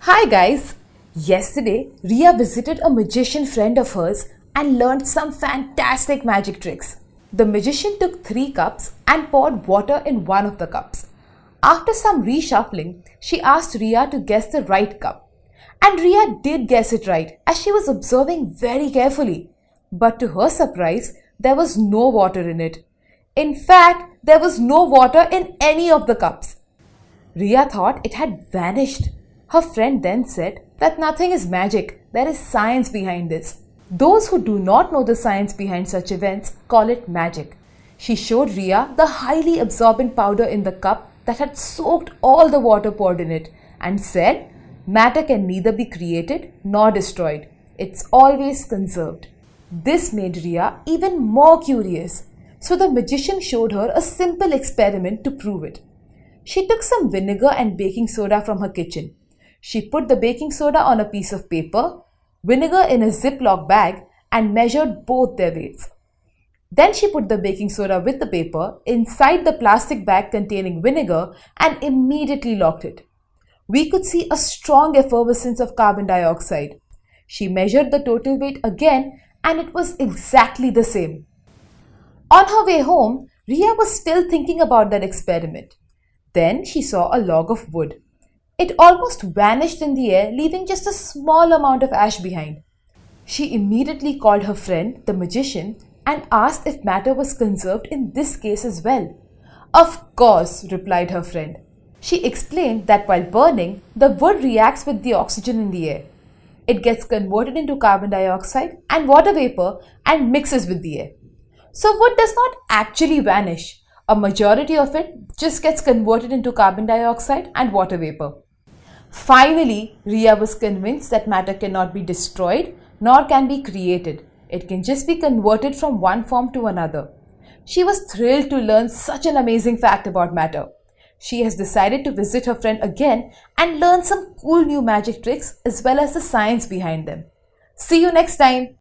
Hi guys! Yesterday, Ria visited a magician friend of hers and learned some fantastic magic tricks. The magician took 3 cups and poured water in one of the cups. After some reshuffling, she asked Ria to guess the right cup. And Ria did guess it right as she was observing very carefully. But to her surprise, there was no water in it. In fact, there was no water in any of the cups. Ria thought it had vanished. Her friend then said that nothing is magic, there is science behind this. Those who do not know the science behind such events call it magic. She showed Ria the highly absorbent powder in the cup that had soaked all the water poured in it and said, matter can neither be created nor destroyed. It's always conserved. This made Ria even more curious. So the magician showed her a simple experiment to prove it. She took some vinegar and baking soda from her kitchen. She put the baking soda on a piece of paper, vinegar in a Ziploc bag, and measured both their weights. Then she put the baking soda with the paper inside the plastic bag containing vinegar and immediately locked it. We could see a strong effervescence of carbon dioxide. She measured the total weight again and it was exactly the same. On her way home, Ria was still thinking about that experiment. Then she saw a log of wood. It almost vanished in the air, leaving just a small amount of ash behind. She immediately called her friend, the magician, and asked if matter was conserved in this case as well. Of course, replied her friend. She explained that while burning, the wood reacts with the oxygen in the air. It gets converted into carbon dioxide and water vapor and mixes with the air. So wood does not actually vanish. A majority of it just gets converted into carbon dioxide and water vapor. Finally, Ria was convinced that matter cannot be destroyed nor can be created. It can just be converted from one form to another. She was thrilled to learn such an amazing fact about matter. She has decided to visit her friend again and learn some cool new magic tricks as well as the science behind them. See you next time.